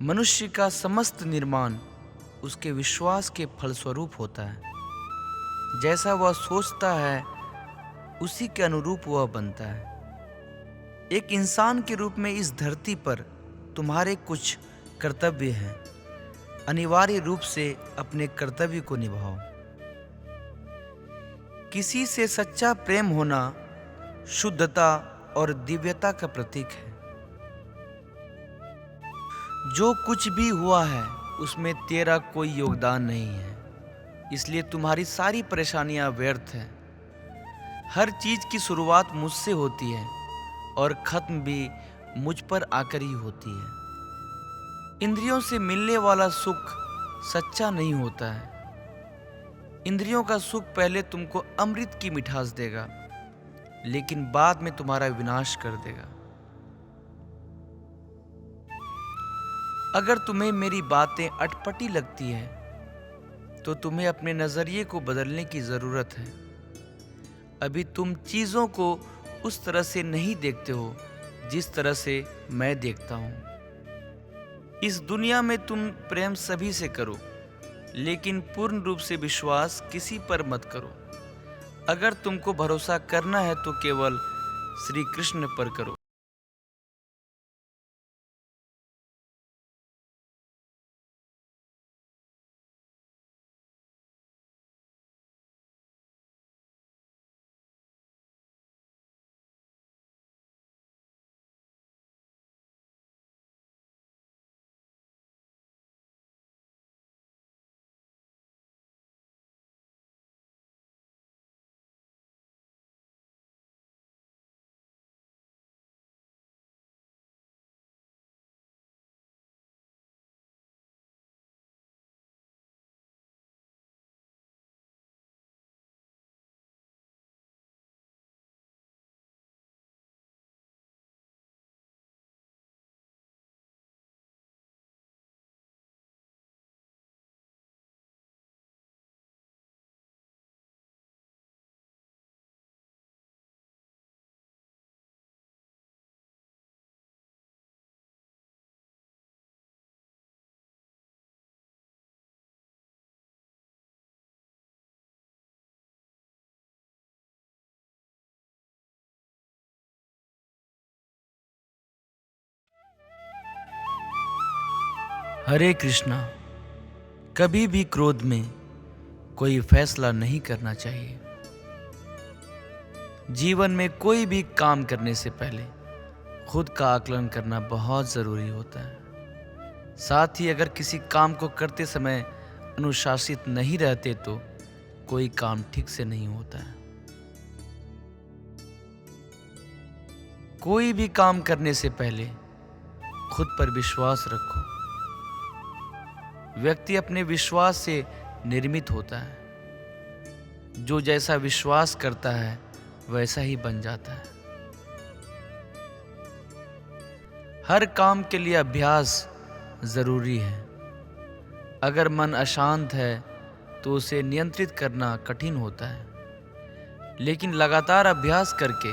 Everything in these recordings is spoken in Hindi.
मनुष्य का समस्त निर्माण उसके विश्वास के फलस्वरूप होता है। जैसा वह सोचता है उसी के अनुरूप वह बनता है। एक इंसान के रूप में इस धरती पर तुम्हारे कुछ कर्तव्य हैं। अनिवार्य रूप से अपने कर्तव्य को निभाओ। किसी से सच्चा प्रेम होना शुद्धता और दिव्यता का प्रतीक है। जो कुछ भी हुआ है उसमें तेरा कोई योगदान नहीं है, इसलिए तुम्हारी सारी परेशानियां व्यर्थ हैं। हर चीज की शुरुआत मुझसे होती है और खत्म भी मुझ पर आकर ही होती है। इंद्रियों से मिलने वाला सुख सच्चा नहीं होता है। इंद्रियों का सुख पहले तुमको अमृत की मिठास देगा, लेकिन बाद में तुम्हारा विनाश कर देगा। अगर तुम्हें मेरी बातें अटपटी लगती है तो तुम्हें अपने नजरिए को बदलने की जरूरत है। अभी तुम चीजों को उस तरह से नहीं देखते हो जिस तरह से मैं देखता हूं। इस दुनिया में तुम प्रेम सभी से करो, लेकिन पूर्ण रूप से विश्वास किसी पर मत करो। अगर तुमको भरोसा करना है तो केवल श्री कृष्ण पर करो। हरे कृष्णा। कभी भी क्रोध में कोई फैसला नहीं करना चाहिए। जीवन में कोई भी काम करने से पहले खुद का आकलन करना बहुत जरूरी होता है। साथ ही अगर किसी काम को करते समय अनुशासित नहीं रहते तो कोई काम ठीक से नहीं होता है। कोई भी काम करने से पहले खुद पर विश्वास रखो। व्यक्ति अपने विश्वास से निर्मित होता है। जो जैसा विश्वास करता है वैसा ही बन जाता है। हर काम के लिए अभ्यास जरूरी है। अगर मन अशांत है तो उसे नियंत्रित करना कठिन होता है, लेकिन लगातार अभ्यास करके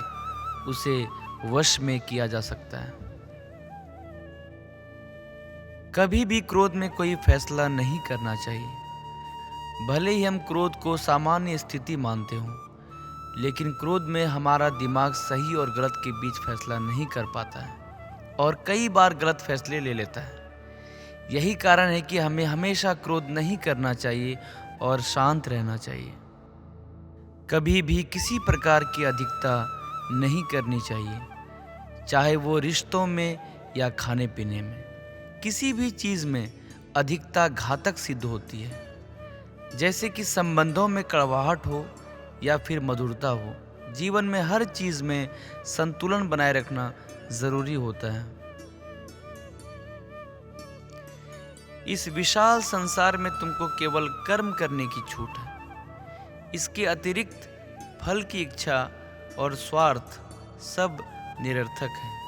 उसे वश में किया जा सकता है। कभी भी क्रोध में कोई फैसला नहीं करना चाहिए। भले ही हम क्रोध को सामान्य स्थिति मानते हों, लेकिन क्रोध में हमारा दिमाग सही और गलत के बीच फैसला नहीं कर पाता है और कई बार गलत फैसले ले लेता है। यही कारण है कि हमें हमेशा क्रोध नहीं करना चाहिए और शांत रहना चाहिए। कभी भी किसी प्रकार की अधिकता नहीं करनी चाहिए, चाहे वो रिश्तों में या खाने पीने में। किसी भी चीज में अधिकता घातक सिद्ध होती है। जैसे कि संबंधों में कड़वाहट हो या फिर मधुरता हो, जीवन में हर चीज में संतुलन बनाए रखना जरूरी होता है। इस विशाल संसार में तुमको केवल कर्म करने की छूट है। इसके अतिरिक्त फल की इच्छा और स्वार्थ सब निरर्थक है।